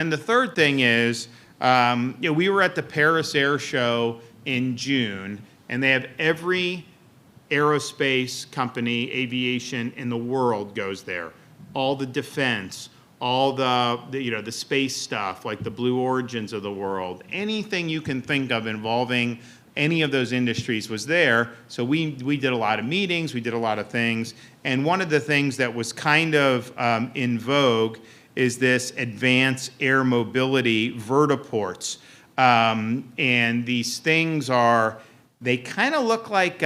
And the third thing is, we were at the Paris Air Show in June, and they have every aerospace company, aviation in the world goes there. All the defense, all the space stuff, like the Blue Origins of the world, anything you can think of involving any of those industries was there. So we did a lot of meetings, we did a lot of things, and one of the things that was kind of in vogue is this advanced air mobility vertiports. And these things they kind of look like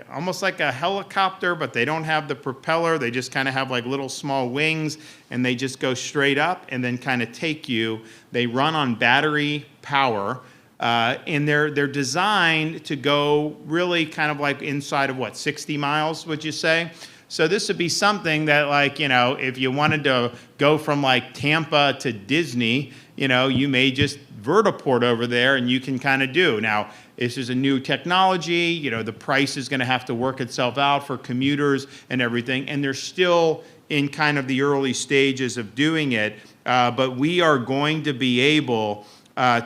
almost like a helicopter, but they don't have the propeller. They just kind of have like little small wings, and they just go straight up and then kind of take you. They run on battery power, and they're designed to go really kind of like inside of 60 miles, would you say? So this would be something that, like, if you wanted to go from like Tampa to Disney, you may just vertiport over there and you can kind of do. Now, this is a new technology, the price is going to have to work itself out for commuters and everything, and they're still in kind of the early stages of doing it, but we are going to be able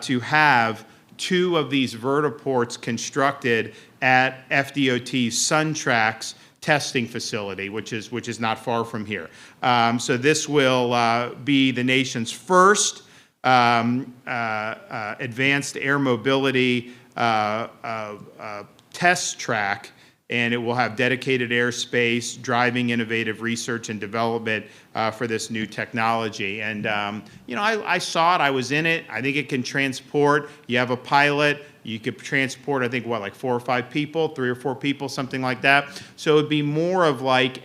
to have 2 of these vertiports constructed at FDOT's SunTrax testing facility, which is not far from here. So this will be the nation's first advanced air mobility test track, and it will have dedicated airspace, driving innovative research and development for this new technology. And I saw it, I was in it. I think it can transport. You have a pilot. You could transport, I think, like 4 or 5 people, 3 or 4 people, something like that. So it'd be more of like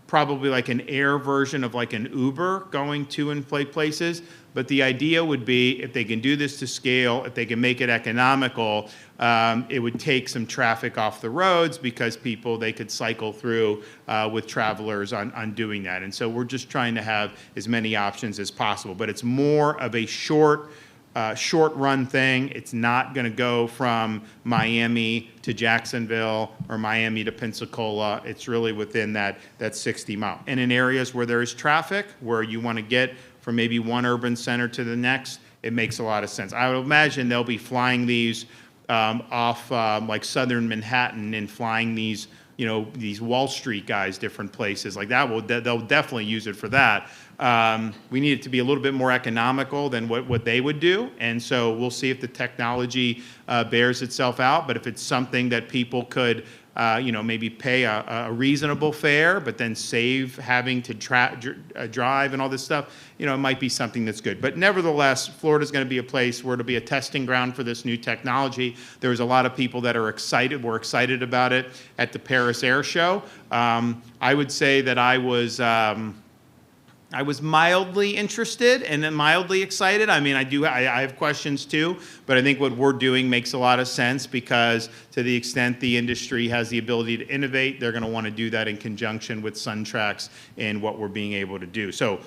probably like an air version of like an Uber going to and places. But the idea would be, if they can do this to scale, if they can make it economical, it would take some traffic off the roads, because they could cycle through with travelers on doing that. And so we're just trying to have as many options as possible. But it's more of a short run thing. It's not going to go from Miami to Jacksonville or Miami to Pensacola. It's really within that 60 mile. And in areas where there is traffic, where you want to get from maybe one urban center to the next, it makes a lot of sense. I would imagine they'll be flying these off like southern Manhattan, and flying these these Wall Street guys different places like that. They'll definitely use it for that. We need it to be a little bit more economical than what they would do, and so we'll see if the technology bears itself out. But if it's something that people could maybe pay a reasonable fare, but then save having to drive and all this stuff, it might be something that's good. But nevertheless, Florida's going to be a place where it'll be a testing ground for this new technology. There's a lot of people that were excited about it at the Paris Air Show. I would say that I was mildly interested and then mildly excited. I mean, I have questions too, but I think what we're doing makes a lot of sense, because to the extent the industry has the ability to innovate, they're going to want to do that in conjunction with SunTrax and what we're being able to do. So